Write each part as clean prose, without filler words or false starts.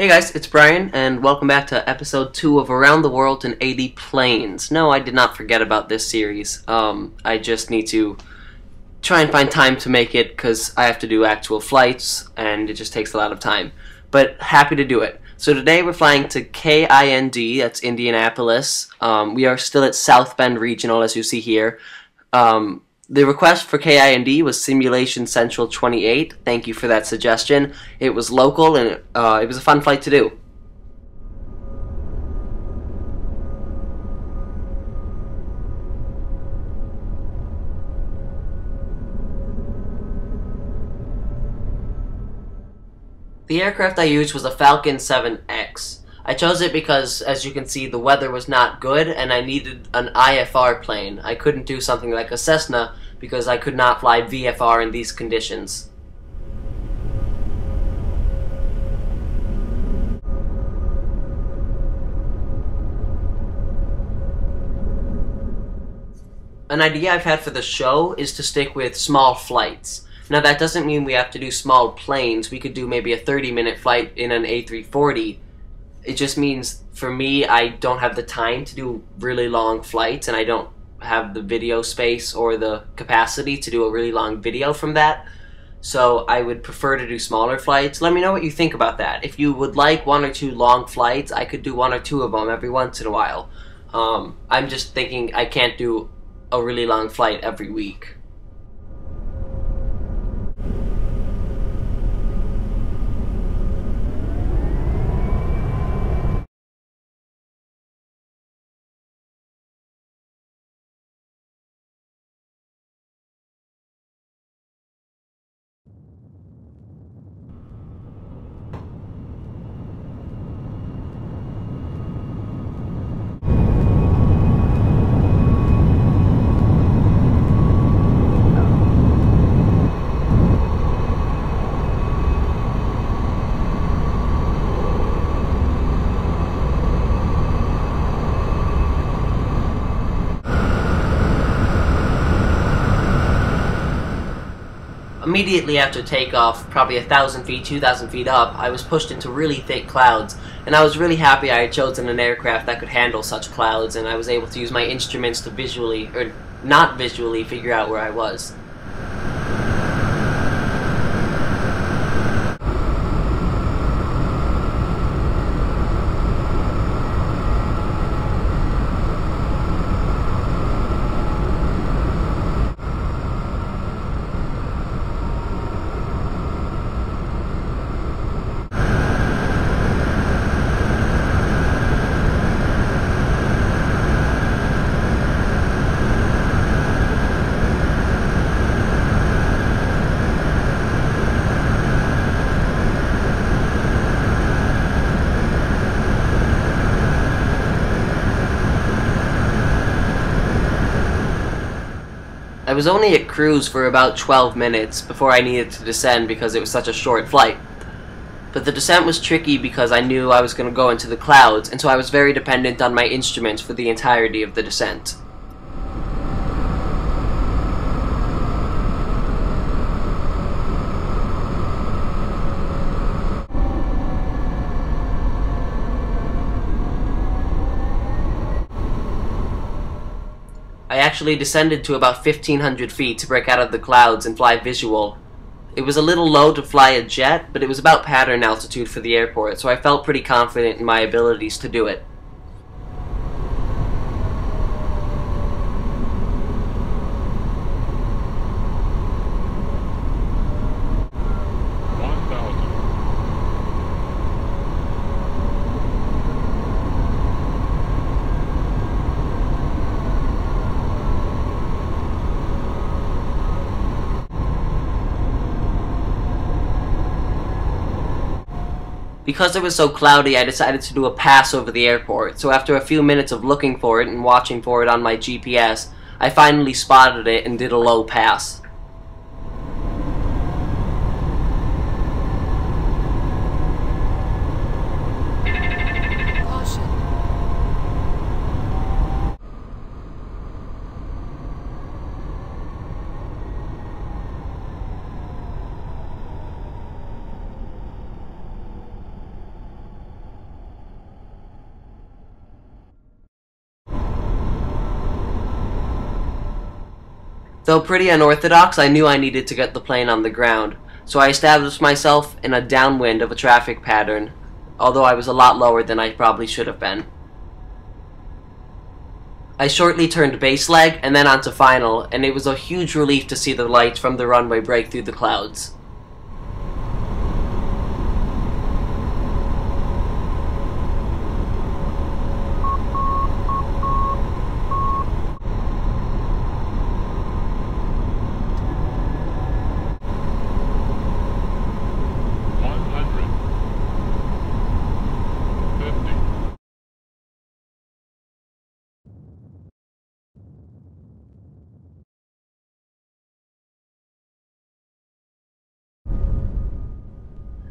Hey guys, it's Brian, and welcome back to episode 2 of Around the World in 80 Planes. No, I did not forget about this series. I just need to try and find time to make it, because I have to do actual flights, and it just takes a lot of time. But happy to do it. So today we're flying to KIND, that's Indianapolis. We are still at South Bend Regional, as you see here. The request for KIND was Simulation Central 28. Thank you for that suggestion. It was local and it was a fun flight to do. The aircraft I used was a Falcon 7X. I chose it because, as you can see, the weather was not good and I needed an IFR plane. I couldn't do something like a Cessna because I could not fly VFR in these conditions. An idea I've had for the show is to stick with small flights. Now that doesn't mean we have to do small planes. We could do maybe a 30-minute flight in an A340. It just means, for me, I don't have the time to do really long flights, and I don't have the video space or the capacity to do a really long video from that. So I would prefer to do smaller flights. Let me know what you think about that. If you would like 1 or 2 long flights, I could do 1 or 2 of them every once in a while. I'm just thinking I can't do a really long flight every week. Immediately after takeoff, probably 1,000 feet, 2,000 feet up, I was pushed into really thick clouds, and I was really happy I had chosen an aircraft that could handle such clouds, and I was able to use my instruments to visually, or not visually, figure out where I was. I was only at cruise for about 12 minutes before I needed to descend because it was such a short flight. But the descent was tricky because I knew I was going to go into the clouds, and so I was very dependent on my instruments for the entirety of the descent. I actually descended to about 1,500 feet to break out of the clouds and fly visual. It was a little low to fly a jet, but it was about pattern altitude for the airport, so I felt pretty confident in my abilities to do it. Because it was so cloudy, I decided to do a pass over the airport, so after a few minutes of looking for it and watching for it on my GPS, I finally spotted it and did a low pass. Though pretty unorthodox, I knew I needed to get the plane on the ground, so I established myself in a downwind of a traffic pattern, although I was a lot lower than I probably should have been. I shortly turned base leg and then onto final, and it was a huge relief to see the lights from the runway break through the clouds.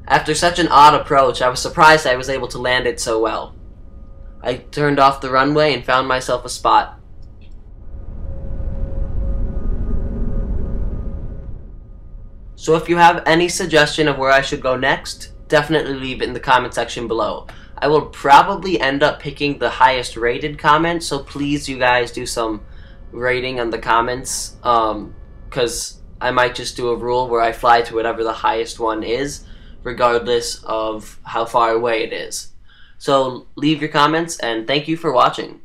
After such an odd approach, I was surprised I was able to land it so well. I turned off the runway and found myself a spot. So if you have any suggestion of where I should go next, definitely leave it in the comment section below. I will probably end up picking the highest rated comment, so please you guys do some rating on the comments, because I might just do a rule where I fly to whatever the highest one is, regardless of how far away it is. So leave your comments, and thank you for watching.